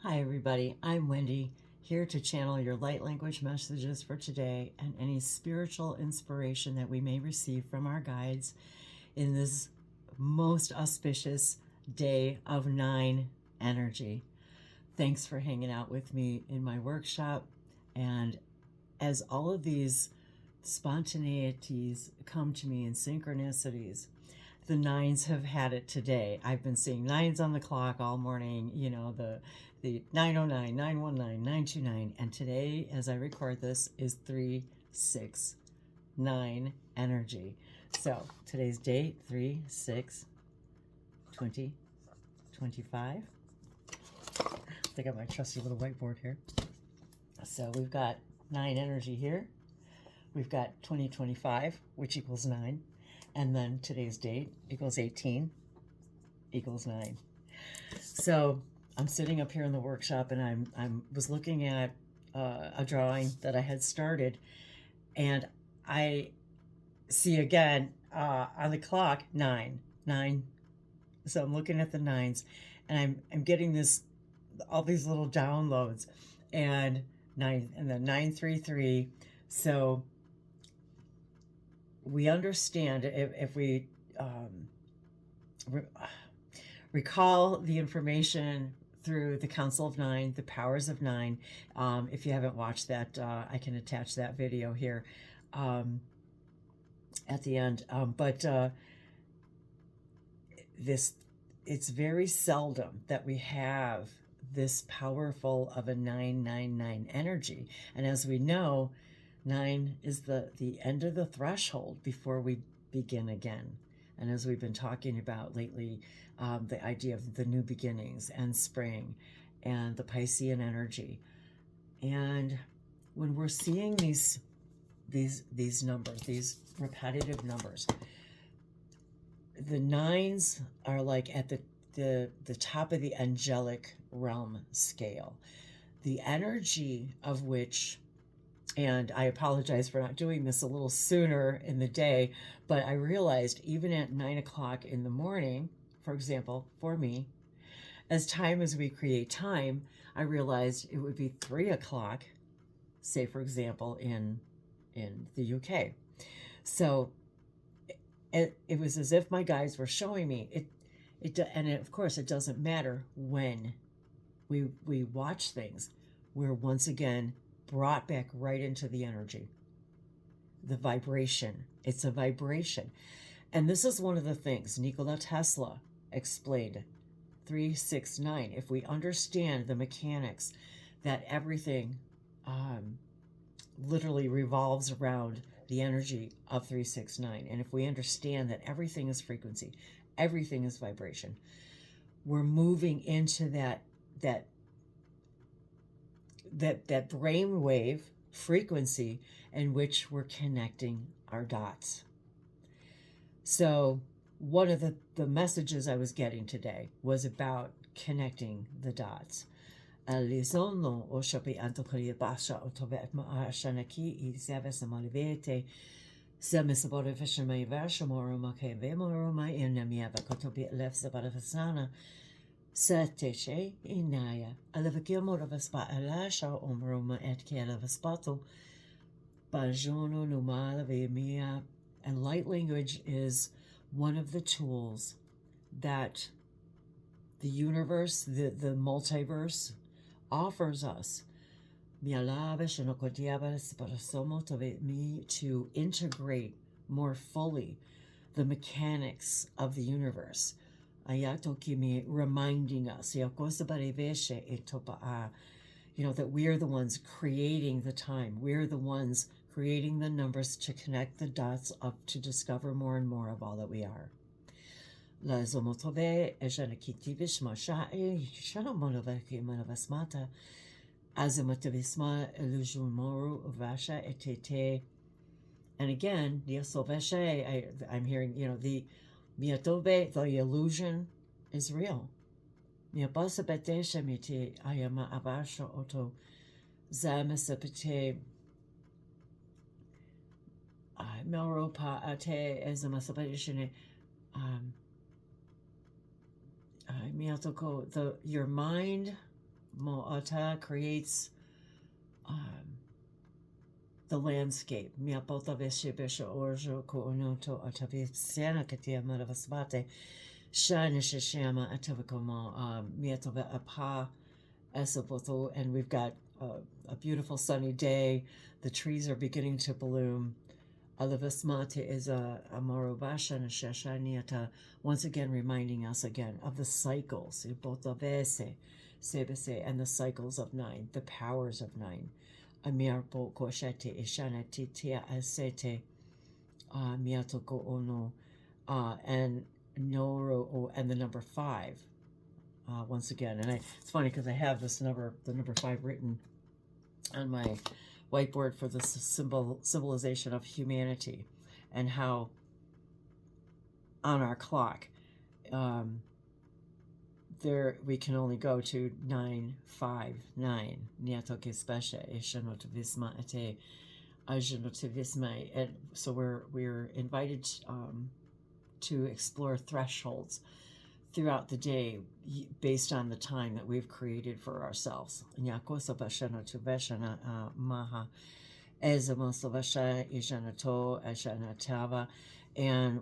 Hi everybody, I'm Wendy, here to channel your light language messages for today and any spiritual inspiration that we may receive from our guides in this most auspicious day of 9 energy. Thanks for hanging out with me in my workshop, and as all of these spontaneities come to me in synchronicities, the 9s have had it today. I've been seeing 9s on the clock all morning, you know, the 909, 919, 929, and today, as I record this, is 369 energy. So today's date, 3/6/2025. I got my trusty little whiteboard here. So we've got 9 energy here. We've got 2025, which equals 9. And then today's date equals 18 equals 9. So I'm sitting up here in the workshop, and I was looking at a drawing that I had started, and I see again on the clock 9. So I'm looking at the 9s, and I'm getting all these little downloads, and 9 and then 933. So we understand, if we recall the information through the Council of 9, the Powers of 9. If you haven't watched that, I can attach that video here at the end. It's very seldom that we have this powerful of a 999 energy. And as we know, 9 is the end of the threshold before we begin again. And as we've been talking about lately, the idea of the new beginnings and spring and the Piscean energy. And when we're seeing these numbers, these repetitive numbers, the 9s are like at the top of the angelic realm scale, the energy of which, and I apologize for not doing this a little sooner in the day, but I realized even at 9 o'clock in the morning, for example, for me, as we create time, I realized it would be 3 o'clock, say for example, in the UK. So it was as if my guides were showing me it, and of course it doesn't matter when we watch things. We're once again brought back right into the energy, the vibration. It's a vibration. And this is one of the things Nikola Tesla explained, 369. If we understand the mechanics, that everything literally revolves around the energy of 369, and if we understand that everything is frequency, everything is vibration, we're moving into that brainwave frequency in which we're connecting our dots. So one of the messages I was getting today was about connecting the dots. Alizono o shopi antokori basha o tobe ma shanaki I zavas malivete semisabore fishma vashamoro make vemoroma in namiava kotobi left zabarafasana Sateche inaya alevakilmoravaspa alasha omroma et kelavaspato bajono numala vemia. And light language is one of the tools that the universe, the multiverse, offers us to integrate more fully the mechanics of the universe. Ayato kimi reminding us, that we are the ones creating the time. We're the ones creating the numbers to connect the dots up to discover more and more of all that we are. La zomotove ejanakitivish mashae shanamonovaki manavasmata azamatavisma illusionmoru vasha etete. And again, I'm hearing, the miatobe, the illusion is real. Miabasabete shemiti ayama abasha oto zamasapete melropa ate ezamasapetishine miatoko, your mind Mo'ata creates the landscape. Miapota veshe besha orjo ko onoto atavitsana katia maravasvate shana shishama atavikomo miatova apa esopoto, and we've got a beautiful sunny day. The trees are beginning to bloom. Alavasmate is a marobasha and shashaniata, once again reminding us again of the cycles, botavese, sebese, and the cycles of nine, the powers of nine. Amirpo koshete ishanati tia asete miatoko ono and noro and the number 5 once again. And it's funny because I have this the number 5 written on my whiteboard for the symbolization of humanity, and how on our clock there we can only go to 959. And so we're invited to explore thresholds throughout the day based on the time that we've created for ourselves. And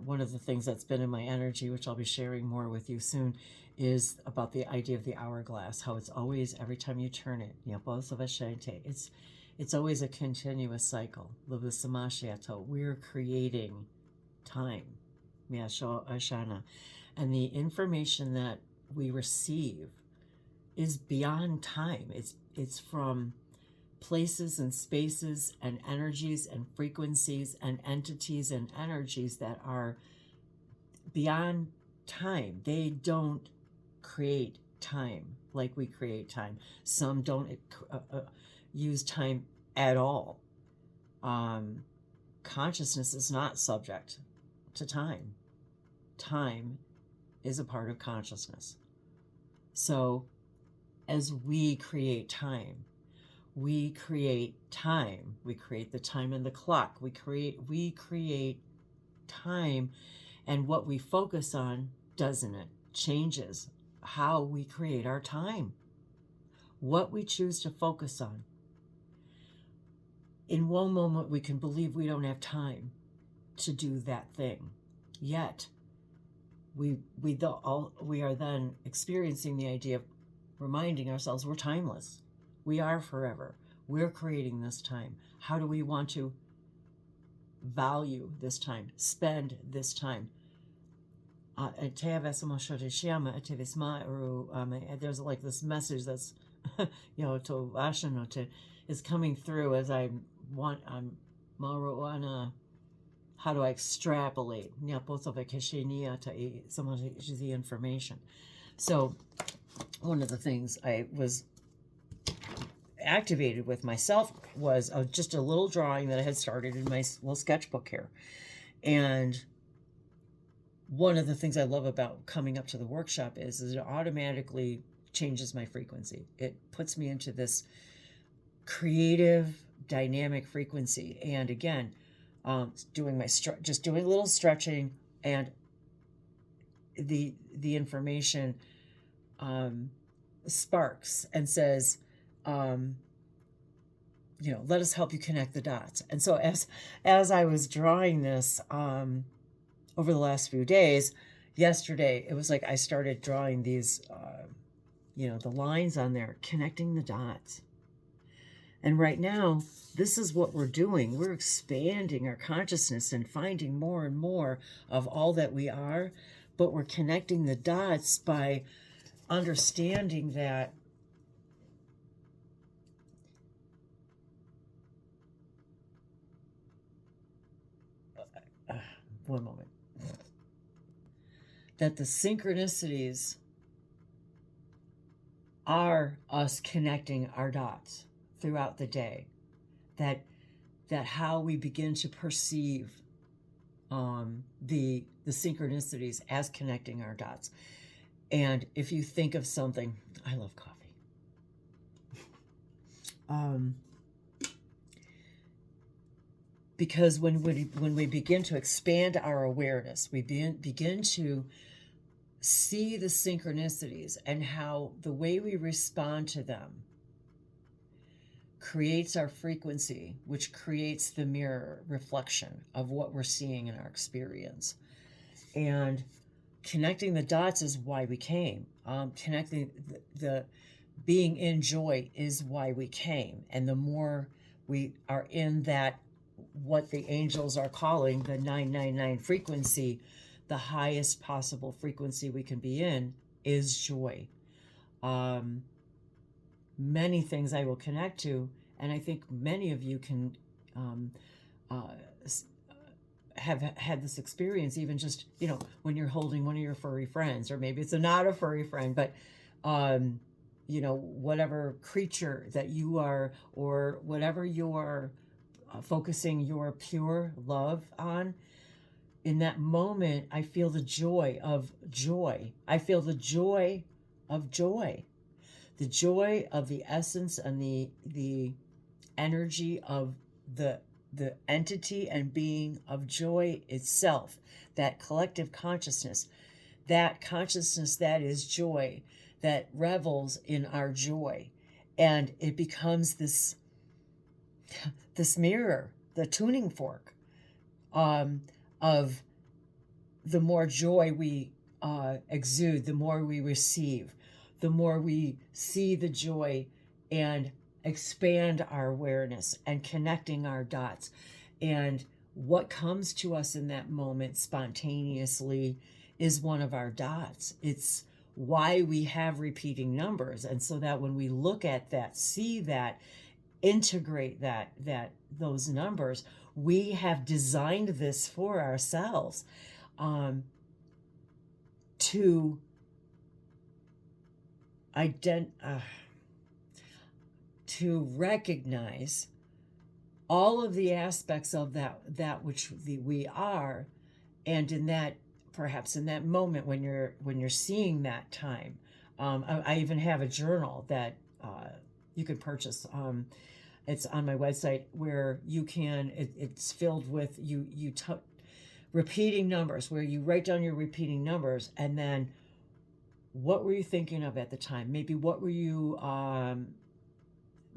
one of the things that's been in my energy, which I'll be sharing more with you soon, is about the idea of the hourglass, how it's always, every time you turn it, it's always a continuous cycle. We're creating time. And the information that we receive is beyond time. It's from places and spaces and energies and frequencies and entities and energies that are beyond time. They don't create time like we create time. Some don't use time at all. Consciousness is not subject to time. Time is a part of consciousness. So as we create time, we create the time in the clock, we create time, and what we focus on, doesn't it, changes how we create our time, what we choose to focus on. In one moment we can believe we don't have time to do that thing, yet we are then experiencing the idea of reminding ourselves we're timeless. We are forever. We're creating this time. How do we want to value this time, spend this time? There's like this message that's is coming through as I'm how do I extrapolate some of the information. So one of the things I was activated with myself was just a little drawing that I had started in my little sketchbook here. And one of the things I love about coming up to the workshop is it automatically changes my frequency. It puts me into this creative, dynamic frequency. And again, doing a little stretching, and the information sparks and says, let us help you connect the dots. And so as I was drawing this over the last few days, yesterday it was like I started drawing these the lines on there, connecting the dots. And right now, this is what we're doing. We're expanding our consciousness and finding more and more of all that we are, but we're connecting the dots by understanding that one moment, that the synchronicities are us connecting our dots throughout the day, that how we begin to perceive the synchronicities as connecting our dots. And if you think of something, I love coffee. Because when we begin to expand our awareness, we begin to see the synchronicities and how the way we respond to them creates our frequency, which creates the mirror reflection of what we're seeing in our experience. And connecting the dots is why we came. Connecting the being in joy is why we came. And the more we are in that, what the angels are calling the 999 frequency, the highest possible frequency we can be in is joy. Many things I will connect to, and I think many of you can have had this experience, even just, when you're holding one of your furry friends, or maybe it's not a furry friend, but whatever creature that you are, or whatever you're focusing your pure love on. In that moment, I feel the joy of joy. I feel the joy of joy. The joy of the essence and the energy of the entity and being of joy itself, that collective consciousness, that consciousness that is joy, that revels in our joy. And it becomes this mirror, the tuning fork, of the more joy we exude, the more we receive, the more we see the joy and expand our awareness and connecting our dots. And what comes to us in that moment spontaneously is one of our dots. It's why we have repeating numbers. And so that when we look at that, see that, integrate those numbers, we have designed this for ourselves to recognize all of the aspects of that which we are, and in that, perhaps in that moment when you're seeing that time. I even have a journal that you can purchase. It's on my website, where you can. It's filled with repeating numbers, where you write down your repeating numbers, and then what were you thinking of at the time? Maybe what were you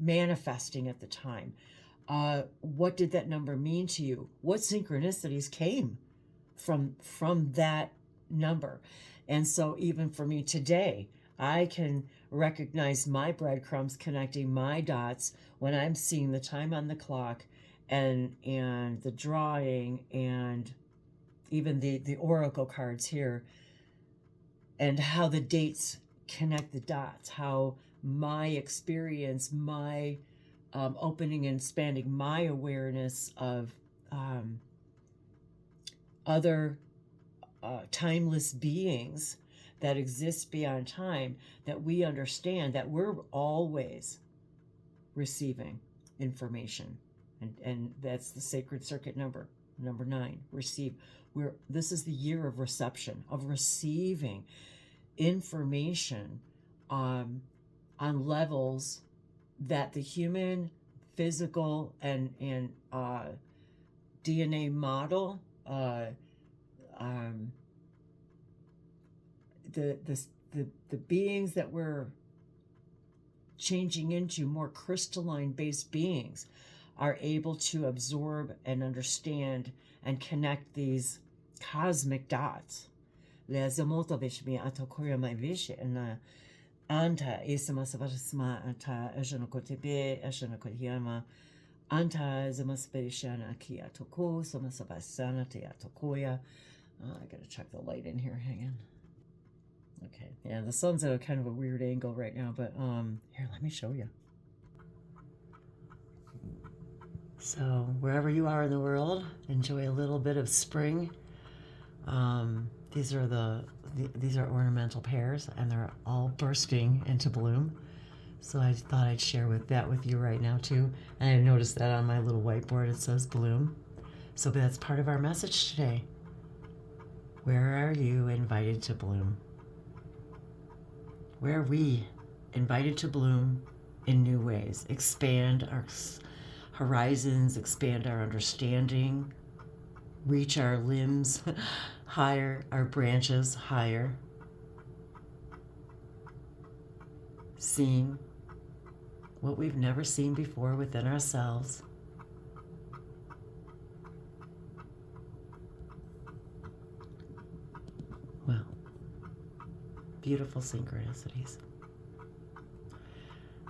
manifesting at the time? What did that number mean to you? What synchronicities came from that number? And so even for me today, I can recognize my breadcrumbs, connecting my dots when I'm seeing the time on the clock, and the drawing, and even the oracle cards here, and how the dates connect the dots, how my experience, my opening and expanding my awareness of other timeless beings that exist beyond time, that we understand that we're always receiving information. And that's the sacred circuit number 9, receive. This is the year of reception, of receiving information on levels that the human, physical, and DNA model, the beings that we're changing into, more crystalline based beings, are able to absorb and understand and connect these cosmic dots. Anta isama savarasma anta ajanokotebe ajanokotiyama anta zamasperishana kiatoko samasavasana teatokoya. I gotta check the light in here. Hang on. Okay, yeah, the sun's at a kind of a weird angle right now, but here, let me show you. So wherever you are in the world, enjoy a little bit of spring. These are ornamental pears, and they're all bursting into bloom. So I thought I'd share that with you right now too. And I noticed that on my little whiteboard it says bloom. So that's part of our message today. Where are you invited to bloom? Where are we invited to bloom in new ways? Expand our horizons, expand our understanding, reach our limbs higher, our branches higher, seeing what we've never seen before within ourselves. Well, beautiful synchronicities.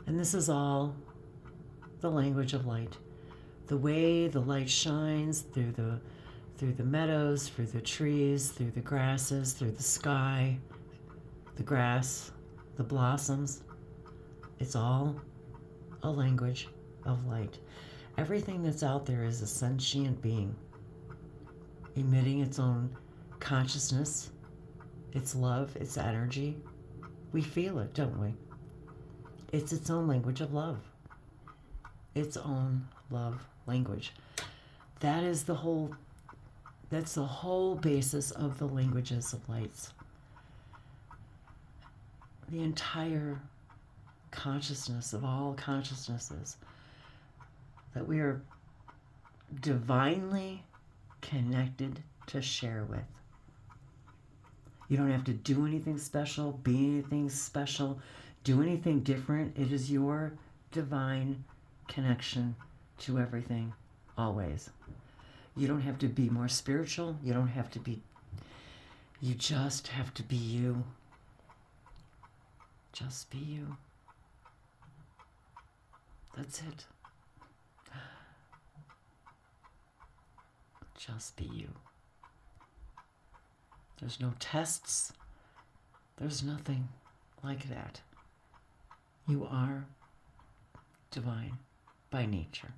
And this is all the language of light. The way the light shines through the meadows, through the trees, through the grasses, through the sky, the grass, the blossoms. It's all a language of light. Everything that's out there is a sentient being, emitting its own consciousness, its love, its energy. We feel it, don't we? It's its own language of love. Its own love language. That's the whole basis of the languages of lights. The entire consciousness of all consciousnesses that we are divinely connected to share with. You don't have to do anything special, be anything special, do anything different. It is your divine connection to everything, always. You don't have to be more spiritual. You just have to be you. Just be you. That's it. Just be you. There's no tests. There's nothing like that. You are divine by nature.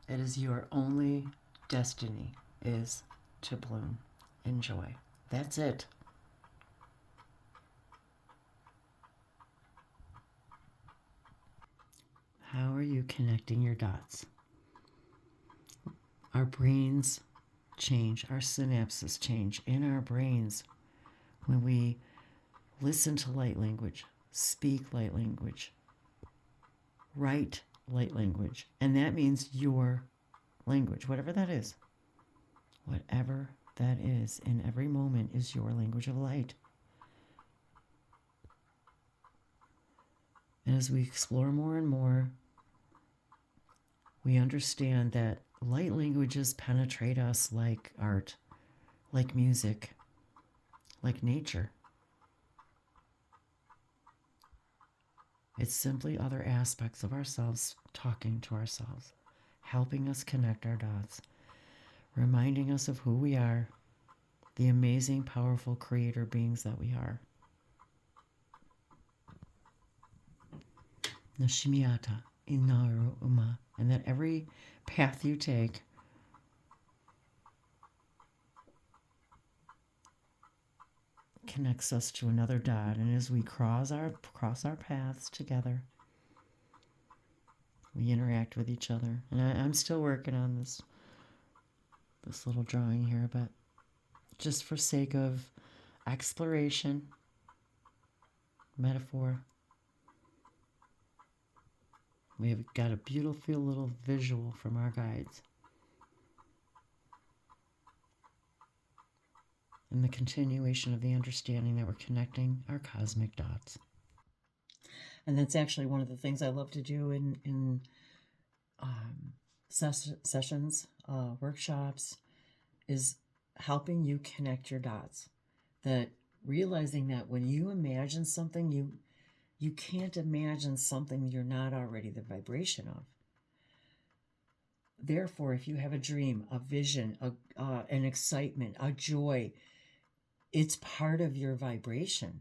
It is your only destiny is to bloom in joy. That's it. How are you connecting your dots? Our brains change, our synapses change in our brains when we listen to light language, speak light language, write light language. And that means your language, whatever that is. Whatever that is in every moment is your language of light. And as we explore more and more, we understand that light languages penetrate us like art, like music, like nature. It's simply other aspects of ourselves talking to ourselves, helping us connect our dots, reminding us of who we are, the amazing, powerful creator beings that we are. Nashimiata inaru uma, and that every path you take connects us to another dot, and as we cross our paths together, we interact with each other. And I'm still working on this little drawing here, but just for sake of exploration, metaphor, we've got a beautiful little visual from our guides. And the continuation of the understanding that we're connecting our cosmic dots. And that's actually one of the things I love to do in sessions, workshops, is helping you connect your dots. That realizing that when you imagine something, you can't imagine something you're not already the vibration of. Therefore, if you have a dream, a vision, an excitement, a joy, it's part of your vibration.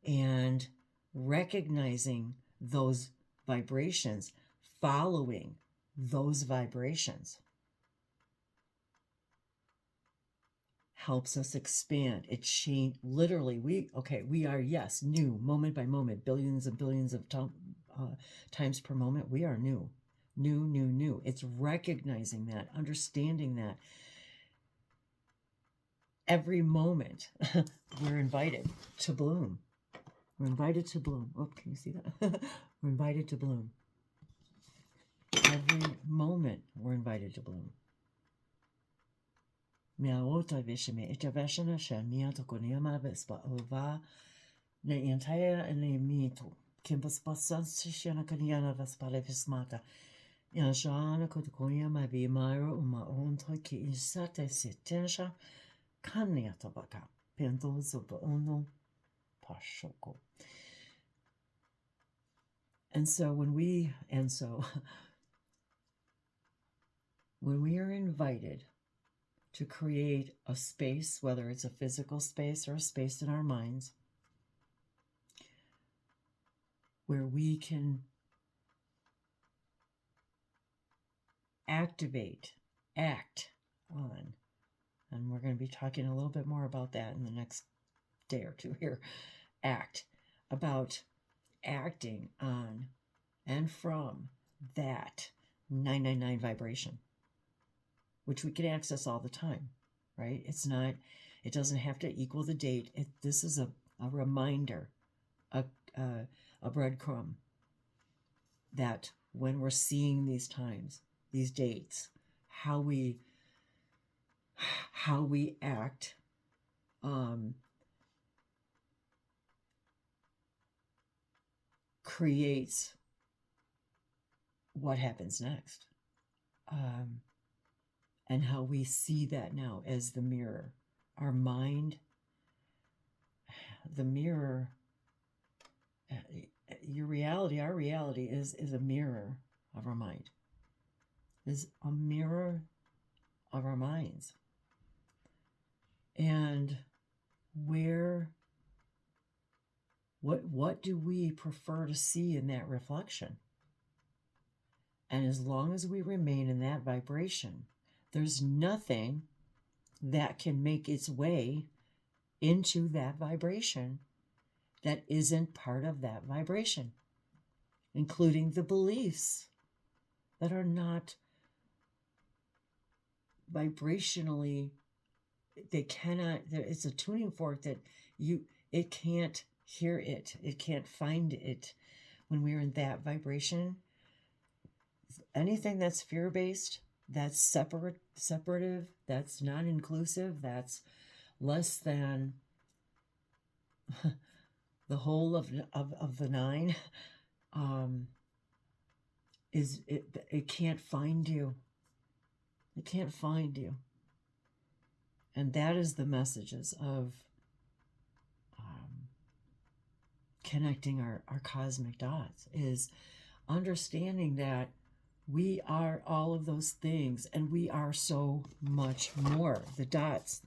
And recognizing those vibrations, following those vibrations, helps us expand. It change. Literally, we are, yes, new, moment by moment, billions and billions of times per moment. We are new. It's recognizing that, understanding that. Every moment, we're invited to bloom. We're invited to bloom. Oh, can you see that? We're invited to bloom. Every moment, we're invited to bloom. ne entire ne mito kimbas pasan shana kanyana vaspale vismata ya shana kutukoya ma bi mairo uma onto ki insate sitensha kanya tabaka pento zuba ono pashoko. And so when we are invited to create a space, whether it's a physical space or a space in our minds, where we can act on, and we're going to be talking a little bit more about that in the next day or two here, acting on and from that 999 vibration, which we can access all the time, right? It doesn't have to equal the date. This is a reminder, a breadcrumb, that when we're seeing these times, these dates, how we act creates what happens next, and how we see that now as the mirror. Our mind, the mirror, your reality, our reality is a mirror of our mind, is a mirror of our minds. And what do we prefer to see in that reflection? And as long as we remain in that vibration, there's nothing that can make its way into that vibration that isn't part of that vibration, including the beliefs that are not vibrationally, it's a tuning fork that it can't hear it. It can't find it. When we're in that vibration, anything that's fear-based, that's separative, that's non-inclusive, that's less than the whole of the nine, it can't find you. It can't find you. And that is the messages of connecting our cosmic dots, is understanding that we are all of those things, and we are so much more. The dots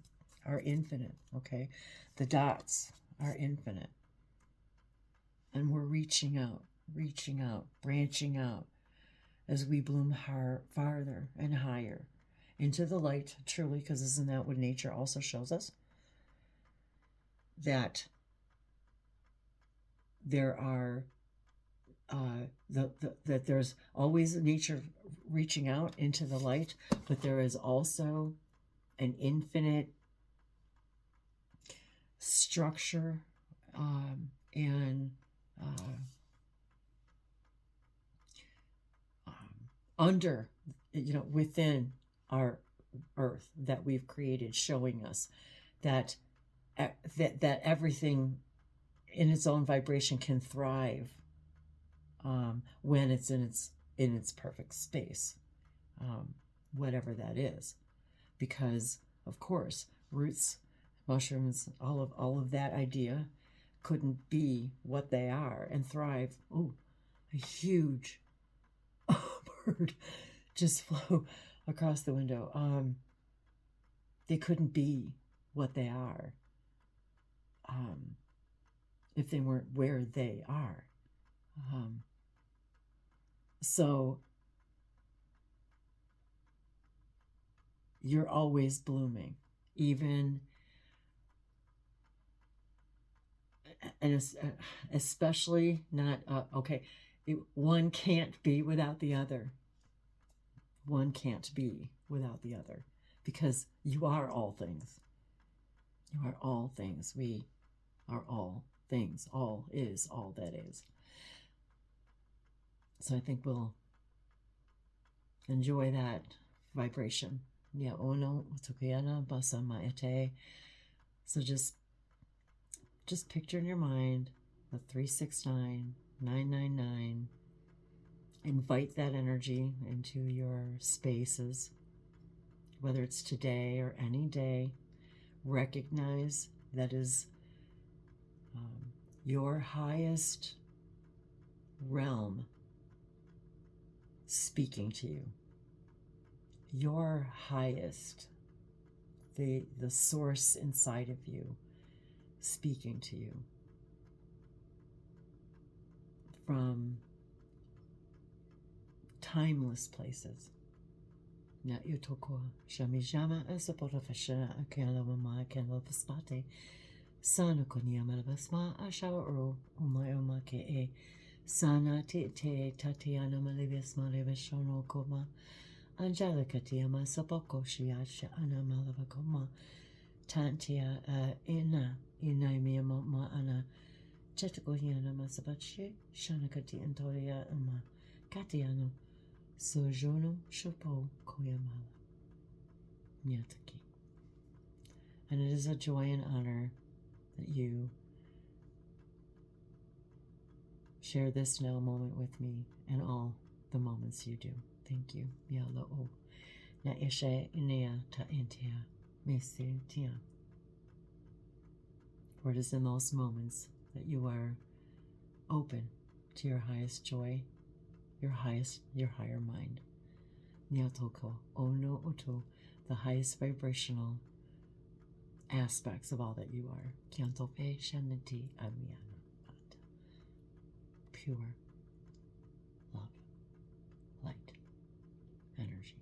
are infinite, okay? The dots are infinite. And we're reaching out, branching out as we bloom farther and higher into the light, truly, because isn't that what nature also shows us? That there are that there's always nature reaching out into the light, but there is also an infinite structure and under, within our earth that we've created, showing us that everything in its own vibration can thrive when it's in its perfect space, whatever that is. Because of course, roots, mushrooms, all of that idea couldn't be what they are and thrive. Oh, a huge bird just flew across the window. They couldn't be what they are if they weren't where they are. So you're always blooming, even, and especially not, one can't be without the other. One can't be without the other, because you are all things. You are all things. We are all things. All is all that is. So I think we'll enjoy that vibration. So just just picture in your mind the 369, 999. Invite that energy into your spaces, whether it's today or any day. Recognize that is your highest realm speaking to you. Your highest, the source inside of you speaking to you from timeless places. Na utoko shamijama asapota fashana akela mama akela vaspate sana konia malavasma ashawaro umayoma ke e sana te tatiana malivasma levashono koma Angelic tiama sapoko shiasha ana malavakoma tantia ina mia ma ana chetikohiana masabachi shanakati antoria ama katiano sojono shopo koyamala nyataki. And it is a joy and honor that you share this now moment with me and all the moments you do. Thank you. Yalo na ishe inea ta intia mesi tia. For it is in those moments that you are open to your highest joy, your higher mind. Nyatoko ono oto, the highest vibrational aspects of all that you are. Kyantope shanati amyana. Pure love, light, energy.